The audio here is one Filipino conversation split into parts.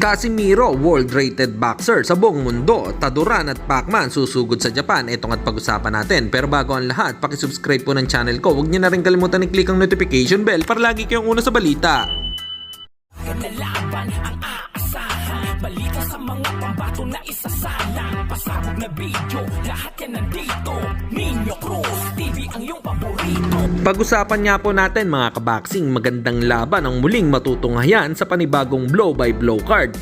Casimiro, world-rated boxer sa buong mundo. Taduran at Pacman susugod sa Japan. Ito nga't pag-usapan natin. Pero bago ang lahat, pakisubscribe po ng channel ko. Huwag niyo na rin kalimutan i-click ang notification bell para lagi kayong una sa balita. Nalaban ang aasahan, balita sa mga pambato na isasalang, pasabog na video, lahat yan nandito. Nino Cruz TV ang iyong paborito. Pag-usapan nga po natin mga kaboxing, magandang laban ang muling matutunghayan sa panibagong blow-by-blow card.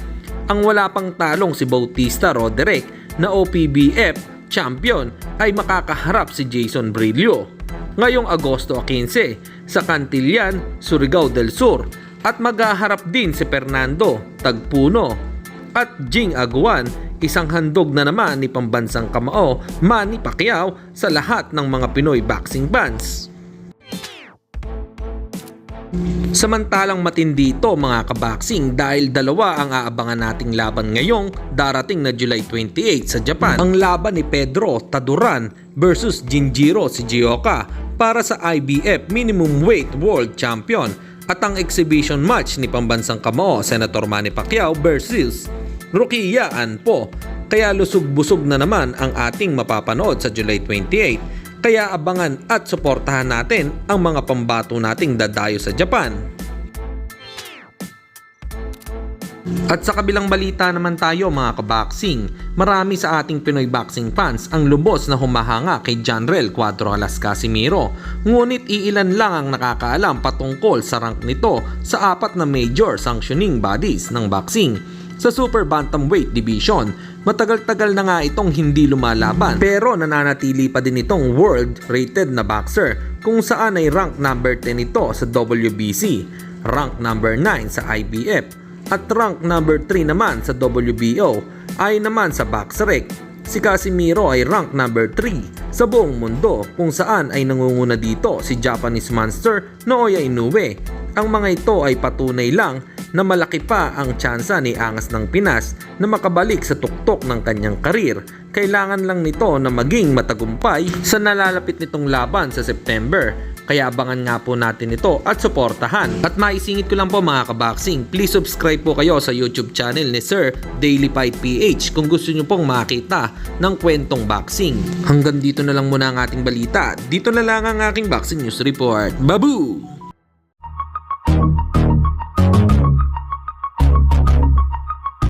Ang wala pang talong si Bautista Roderick na OPBF champion ay makakaharap si Jason Brillo ngayong Agosto 15 sa Cantillan, Surigao del Sur. At maghaharap din si Fernando Tagpuno at Jing Aguan, isang handog na naman ni pambansang kamao Manny Pacquiao sa lahat ng mga Pinoy boxing fans. Samantalang matindi ito mga kaboxing dahil dalawa ang aabangan nating laban ngayong darating na July 28 sa Japan. Ang laban ni Pedro Taduran versus Jinjiro Shigeoka para sa IBF Minimum Weight World Champion at ang exhibition match ni pambansang kamao Senator Manny Pacquiao versus Rokia Anpo. Kaya lusog-busog na naman ang ating mapapanood sa July 28. Kaya abangan at suportahan natin ang mga pambato nating dadayo sa Japan. At sa kabilang balita naman tayo mga kaboxing, marami sa ating Pinoy boxing fans ang lubos na humahanga kay Janrel Cuadro Alas Casimiro. Ngunit iilan lang ang nakakaalam patungkol sa rank nito sa apat na major sanctioning bodies ng boxing. Sa Super Bantamweight Division, matagal-tagal na nga itong hindi lumalaban pero nananatili pa din itong world-rated na boxer kung saan ay rank number 10 ito sa WBC, rank number 9 sa IBF, at rank number 3 naman sa WBO. Ay naman sa BoxRec, si Casimiro ay rank number 3 sa buong mundo kung saan ay nangunguna dito si Japanese monster Naoya Inoue. Ang mga ito ay patunay lang na malaki pa ang tsansa ni Angas ng Pinas na makabalik sa tuktok ng kanyang karir. Kailangan lang nito na maging matagumpay sa nalalapit nitong laban sa September. Kaya abangan nga po natin ito at suportahan. At maisingit ko lang po mga kaboxing, please subscribe po kayo sa YouTube channel ni Sir Daily Fight PH kung gusto nyo pong makita ng kwentong boxing. Hanggang dito na lang muna ang ating balita. Dito na lang ang aking boxing news report. Babu!